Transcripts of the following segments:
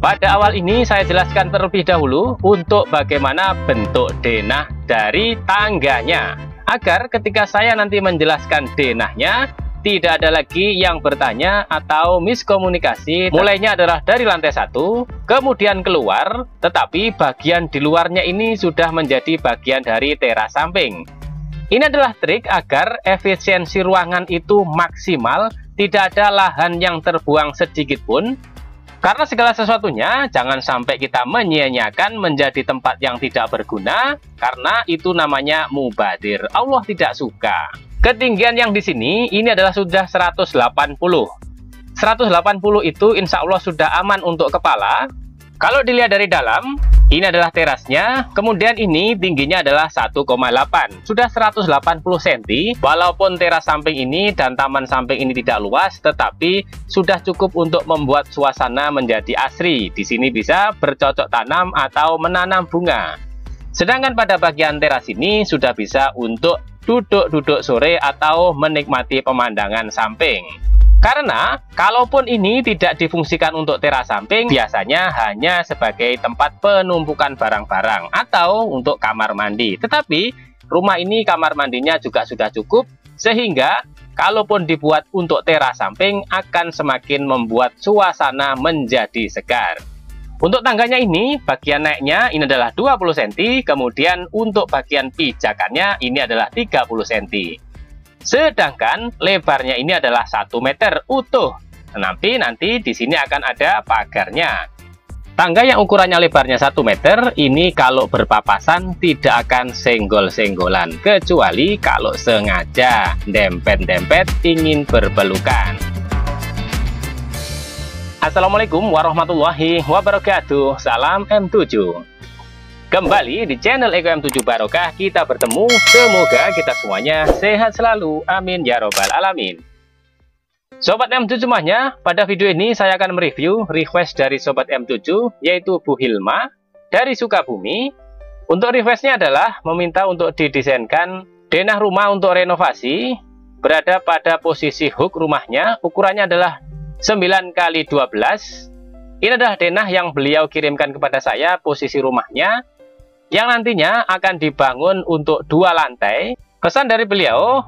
Pada awal ini saya jelaskan terlebih dahulu untuk bagaimana bentuk denah dari tangganya, agar ketika saya nanti menjelaskan denahnya tidak ada lagi yang bertanya atau miskomunikasi. Mulainya adalah dari lantai 1, kemudian keluar, tetapi bagian di luarnya ini sudah menjadi bagian dari teras samping. Ini adalah trik agar efisiensi ruangan itu maksimal, tidak ada lahan yang terbuang sedikit pun. Karena segala sesuatunya jangan sampai kita menyia-nyiakan menjadi tempat yang tidak berguna, karena itu namanya mubadir. Allah tidak suka. Ketinggian yang di sini ini adalah sudah 180. 180 itu insya Allah sudah aman untuk kepala. Kalau dilihat dari dalam, ini adalah terasnya, kemudian ini tingginya adalah 1,8. Sudah 180 cm, walaupun teras samping ini dan taman samping ini tidak luas, tetapi sudah cukup untuk membuat suasana menjadi asri. Di sini bisa bercocok tanam atau menanam bunga. Sedangkan pada bagian teras ini sudah bisa untuk duduk-duduk sore atau menikmati pemandangan samping. Karena kalaupun ini tidak difungsikan untuk teras samping, biasanya hanya sebagai tempat penumpukan barang-barang atau untuk kamar mandi. Tetapi rumah ini kamar mandinya juga sudah cukup, sehingga kalaupun dibuat untuk teras samping akan semakin membuat suasana menjadi segar. Untuk tangganya ini, bagian naiknya ini adalah 20 cm, kemudian untuk bagian pijakannya ini adalah 30 cm. Sedangkan lebarnya ini adalah 1 meter utuh. Nanti di sini akan ada pagarnya. Tangga yang ukurannya lebarnya 1 meter, ini kalau berpapasan tidak akan senggol-senggolan, kecuali kalau sengaja dempet-dempet ingin berpelukan. Assalamualaikum warahmatullahi wabarakatuh. Salam M7. Kembali di channel Eko M7 Barokah kita bertemu. Semoga kita semuanya sehat selalu. Amin ya robbal alamin. Sobat M7 semuanya, pada video ini saya akan mereview request dari Sobat M7, yaitu Bu Hilma dari Sukabumi. Untuk requestnya adalah meminta untuk didesainkan denah rumah untuk renovasi, berada pada posisi hook rumahnya, ukurannya adalah 9x12. Ini adalah denah yang beliau kirimkan kepada saya, posisi rumahnya yang nantinya akan dibangun untuk 2 lantai. Pesan dari beliau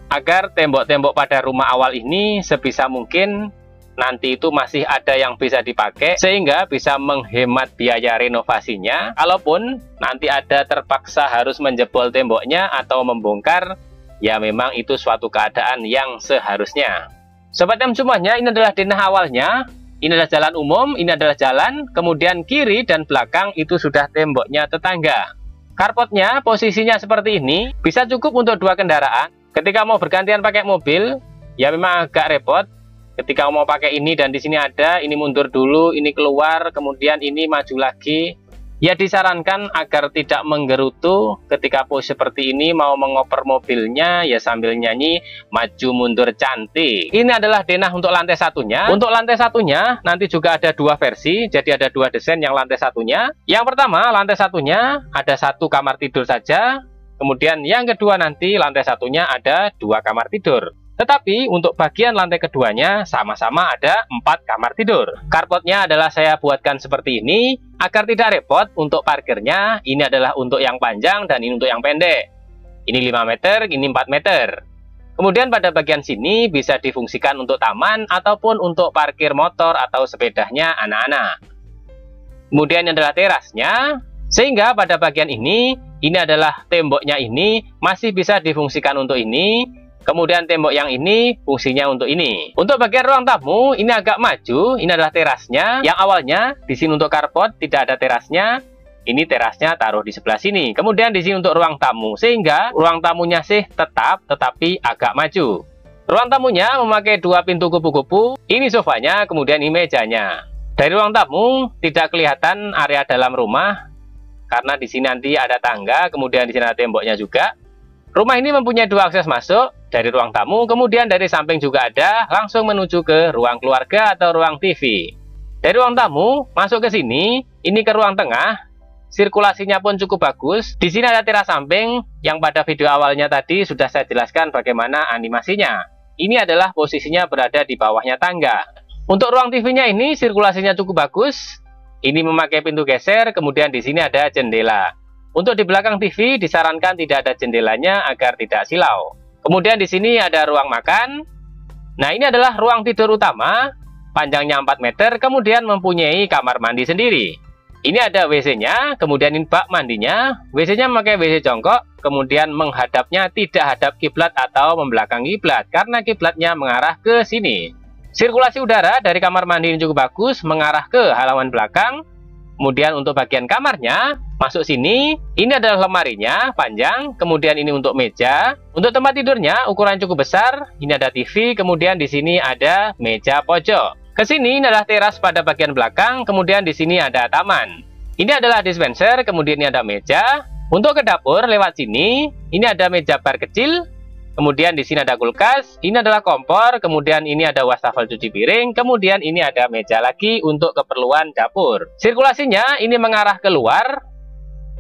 agar tembok-tembok pada rumah awal ini sebisa mungkin nanti itu masih ada yang bisa dipakai, sehingga bisa menghemat biaya renovasinya. Kalaupun nanti ada terpaksa harus menjebol temboknya atau membongkar, ya memang itu suatu keadaan yang seharusnya. Sobat M semuanya, ini adalah denah awalnya. Ini adalah jalan umum, ini adalah jalan, kemudian kiri dan belakang itu sudah temboknya tetangga. Carportnya posisinya seperti ini, bisa cukup untuk 2 kendaraan. Ketika mau bergantian pakai mobil, ya memang agak repot. Ketika mau pakai ini dan di sini ada, ini mundur dulu, ini keluar, kemudian ini maju lagi. Ya disarankan agar tidak menggerutu ketika pose seperti ini, mau mengoper mobilnya ya sambil nyanyi maju mundur cantik. Ini adalah denah untuk lantai satunya. Untuk lantai satunya nanti juga ada 2 versi, jadi ada 2 desain yang lantai satunya. Yang pertama, lantai satunya ada 1 kamar tidur saja. Kemudian yang kedua nanti lantai satunya ada 2 kamar tidur. Tetapi untuk bagian lantai keduanya sama-sama ada 4 kamar tidur. Carportnya adalah saya buatkan seperti ini agar tidak repot. Untuk parkirnya ini adalah untuk yang panjang dan ini untuk yang pendek. Ini 5 meter, ini 4 meter. Kemudian pada bagian sini bisa difungsikan untuk taman ataupun untuk parkir motor atau sepedanya anak-anak. Kemudian ini adalah terasnya, sehingga pada bagian ini adalah temboknya, ini masih bisa difungsikan untuk ini. Kemudian tembok yang ini fungsinya untuk ini. Untuk bagian ruang tamu ini agak maju. Ini adalah terasnya. Yang awalnya di sini untuk carport tidak ada terasnya. Ini terasnya taruh di sebelah sini. Kemudian di sini untuk ruang tamu, sehingga ruang tamunya sih tetap tetapi agak maju. Ruang tamunya memakai 2 pintu kupu-kupu. Ini sofanya, kemudian ini mejanya. Dari ruang tamu tidak kelihatan area dalam rumah karena di sini nanti ada tangga, kemudian di sini ada temboknya juga. Rumah ini mempunyai 2 akses masuk dari ruang tamu, kemudian dari samping juga ada, langsung menuju ke ruang keluarga atau ruang TV. Dari ruang tamu masuk ke sini, ini ke ruang tengah, sirkulasinya pun cukup bagus. Di sini ada teras samping yang pada video awalnya tadi sudah saya jelaskan bagaimana animasinya. Ini adalah posisinya berada di bawahnya tangga. Untuk ruang TV-nya ini sirkulasinya cukup bagus. ini memakai pintu geser, kemudian di sini ada jendela. Untuk di belakang TV disarankan tidak ada jendelanya agar tidak silau. Kemudian di sini ada ruang makan. Nah, ini adalah ruang tidur utama, panjangnya 4 meter, kemudian mempunyai kamar mandi sendiri. Ini ada WC-nya, kemudian ini bak mandinya. WC-nya memakai WC jongkok, kemudian menghadapnya tidak hadap kiblat atau membelakangi kiblat, karena kiblatnya mengarah ke sini. Sirkulasi udara dari kamar mandi ini cukup bagus, mengarah ke halaman belakang. Kemudian untuk bagian kamarnya, masuk sini, ini adalah lemarinya, panjang, kemudian ini untuk meja. Untuk tempat tidurnya, ukuran cukup besar, ini ada TV, kemudian di sini ada meja pojok. Kesini ini adalah teras pada bagian belakang, kemudian di sini ada taman. Ini adalah dispenser, kemudian ini ada meja. Untuk ke dapur lewat sini, ini ada meja bar kecil, kemudian di sini ada kulkas, ini adalah kompor, kemudian ini ada wastafel cuci piring, kemudian ini ada meja lagi untuk keperluan dapur. Sirkulasinya ini mengarah keluar,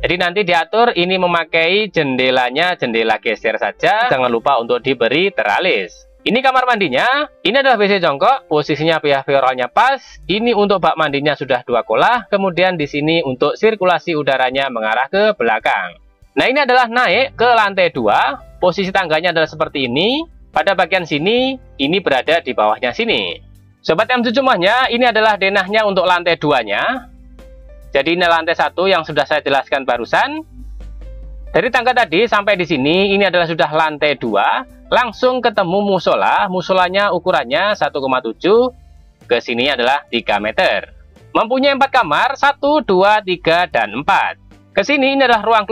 jadi nanti diatur ini memakai jendelanya, jendela geser saja, jangan lupa untuk diberi teralis. Ini kamar mandinya, ini adalah WC jongkok, posisinya behavioralnya pas. Ini untuk bak mandinya sudah 2 kolah, kemudian di sini untuk sirkulasi udaranya mengarah ke belakang. Nah, ini adalah naik ke lantai 2, posisi tangganya adalah seperti ini. Pada bagian sini, ini berada di bawahnya sini. Sobat M7 semuanya, ini adalah denahnya untuk lantai 2-nya. Jadi ini lantai 1 yang sudah saya jelaskan barusan. Dari tangga tadi sampai di sini, ini adalah sudah lantai 2. Langsung ketemu musola, musolanya ukurannya 1,7, ke sini adalah 3 meter. Mempunyai 4 kamar, 1, 2, 3, dan 4. Ke sini ini adalah ruang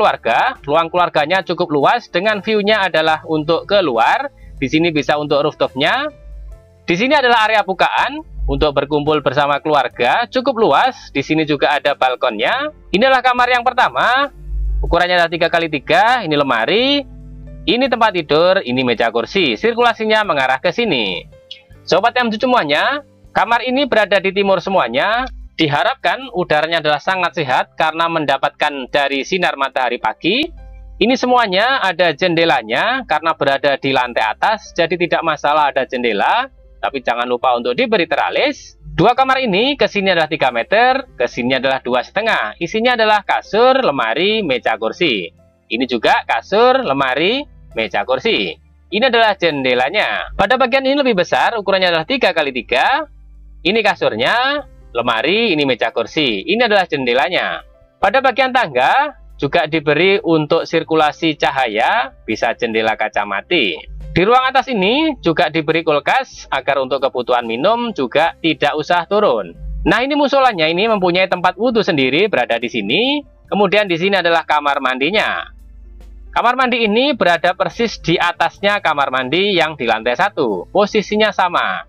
keluarganya cukup luas, dengan view-nya adalah untuk keluar. Di sini bisa untuk rooftop-nya. Di sini adalah area bukaan, untuk berkumpul bersama keluarga, cukup luas. Di sini juga ada balkonnya. Inilah kamar yang pertama, ukurannya adalah 3x3, ini lemari. Ini tempat tidur, ini meja kursi. Sirkulasinya mengarah ke sini. Sobat M7 semuanya, kamar ini berada di timur semuanya. Diharapkan udaranya adalah sangat sehat karena mendapatkan dari sinar matahari pagi. Ini semuanya ada jendelanya karena berada di lantai atas, jadi tidak masalah ada jendela. Tapi jangan lupa untuk diberi teralis. 2 kamar ini ke sini adalah 3 meter, ke sini adalah 2,5. Isinya adalah kasur, lemari, meja kursi. Ini juga kasur, lemari, meja kursi. Ini adalah jendelanya. Pada bagian ini lebih besar, ukurannya adalah 3x3. Ini kasurnya, lemari, ini meja kursi. Ini adalah jendelanya. Pada bagian tangga juga diberi untuk sirkulasi cahaya, bisa jendela kaca mati. Di ruang atas ini juga diberi kulkas agar untuk kebutuhan minum juga tidak usah turun. Nah, ini musolanya ini mempunyai tempat wudhu sendiri berada di sini. Kemudian di sini adalah kamar mandinya. Kamar mandi ini berada persis di atasnya kamar mandi yang di lantai 1. Posisinya sama.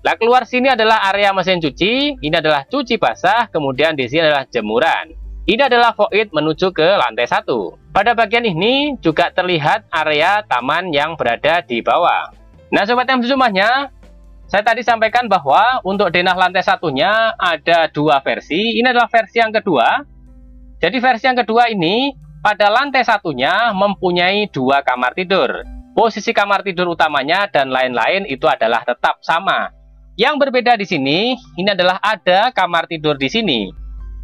Nah, keluar sini adalah area mesin cuci. Ini adalah cuci basah. Kemudian di sini adalah jemuran. Ini adalah void menuju ke lantai 1. Pada bagian ini juga terlihat area taman yang berada di bawah. Nah, sobat M7 semuanya, saya tadi sampaikan bahwa untuk denah lantai 1-nya ada 2 versi. Ini adalah versi yang kedua. Jadi versi yang kedua ini pada lantai 1-nya mempunyai 2 kamar tidur. Posisi kamar tidur utamanya dan lain-lain itu adalah tetap sama. Yang berbeda di sini, ini adalah ada kamar tidur di sini.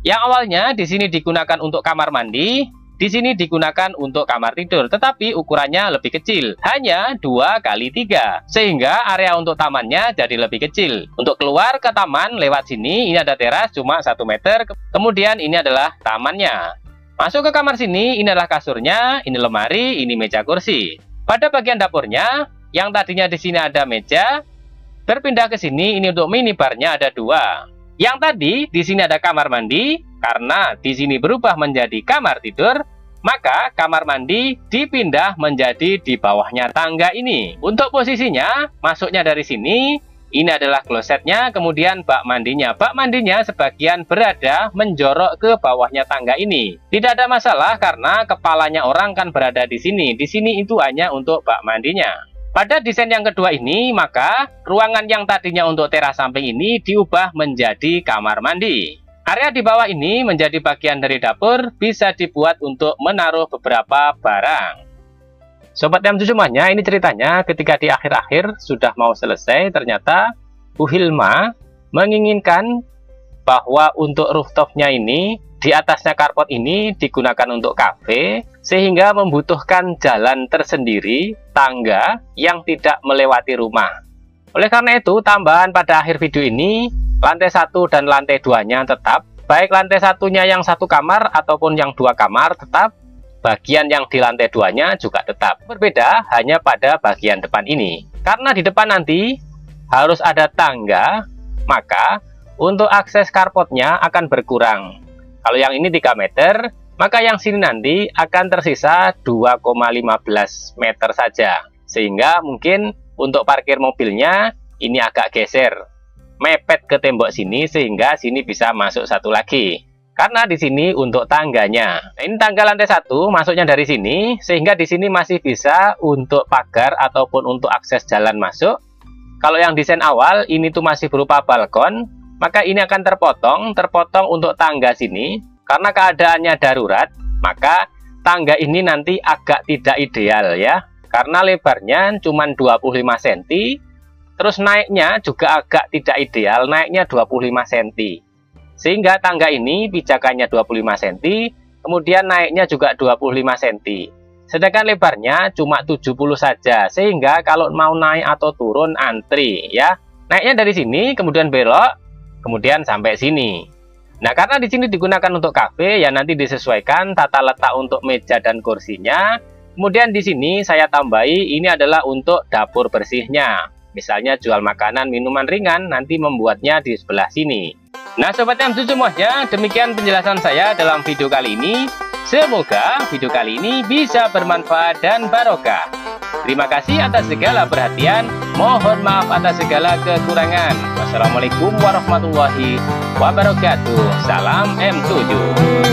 Yang awalnya di sini digunakan untuk kamar mandi, di sini digunakan untuk kamar tidur, tetapi ukurannya lebih kecil, hanya 2x3, sehingga area untuk tamannya jadi lebih kecil. Untuk keluar ke taman lewat sini, ini ada teras cuma 1 meter, kemudian ini adalah tamannya. Masuk ke kamar sini, ini adalah kasurnya, ini lemari, ini meja kursi. Pada bagian dapurnya, yang tadinya di sini ada meja, berpindah ke sini, ini untuk minibarnya ada 2. Yang tadi di sini ada kamar mandi, karena di sini berubah menjadi kamar tidur, maka kamar mandi dipindah menjadi di bawahnya tangga ini. Untuk posisinya, masuknya dari sini, ini adalah klosetnya, kemudian bak mandinya. Bak mandinya sebagian berada menjorok ke bawahnya tangga ini. Tidak ada masalah karena kepalanya orang kan berada di sini. Di sini itu hanya untuk bak mandinya. Pada desain yang kedua ini, maka ruangan yang tadinya untuk teras samping ini diubah menjadi kamar mandi. Area di bawah ini menjadi bagian dari dapur, bisa dibuat untuk menaruh beberapa barang. Sobat M7 semuanya, ini ceritanya ketika di akhir-akhir sudah mau selesai, ternyata Bu Hilma menginginkan bahwa untuk rooftopnya ini, di atasnya carport ini digunakan untuk kafe, sehingga membutuhkan jalan tersendiri, tangga yang tidak melewati rumah. Oleh karena itu, tambahan pada akhir video ini, lantai 1 dan lantai 2-nya tetap, baik lantai satunya yang 1 kamar ataupun yang 2 kamar tetap, bagian yang di lantai 2-nya juga tetap. Berbeda hanya pada bagian depan ini. Karena di depan nanti harus ada tangga, maka untuk akses carportnya akan berkurang. Kalau yang ini 3 meter, maka yang sini nanti akan tersisa 2,15 meter saja. Sehingga mungkin untuk parkir mobilnya ini agak geser, mepet ke tembok sini sehingga sini bisa masuk satu lagi. Karena di sini untuk tangganya. Nah, ini tangga lantai 1 masuknya dari sini, sehingga di sini masih bisa untuk pagar ataupun untuk akses jalan masuk. Kalau yang desain awal ini tuh masih berupa balkon, maka ini akan terpotong untuk tangga sini. Karena keadaannya darurat, maka tangga ini nanti agak tidak ideal ya. Karena lebarnya cuma 25 cm, terus naiknya juga agak tidak ideal, naiknya 25 cm. Sehingga tangga ini pijakannya 25 cm, kemudian naiknya juga 25 cm. Sedangkan lebarnya cuma 70 saja, sehingga kalau mau naik atau turun antri ya. Naiknya dari sini, kemudian belok, kemudian sampai sini. Nah, karena di sini digunakan untuk kafe, ya nanti disesuaikan tata letak untuk meja dan kursinya. Kemudian di sini saya tambahi, ini adalah untuk dapur bersihnya. Misalnya jual makanan, minuman ringan, nanti membuatnya di sebelah sini. Nah Sobat M2 semuanya, demikian penjelasan saya dalam video kali ini. Semoga video kali ini bisa bermanfaat dan barokah. Terima kasih atas segala perhatian. Mohon maaf atas segala kekurangan. Wassalamualaikum warahmatullahi wabarakatuh. Salam M7.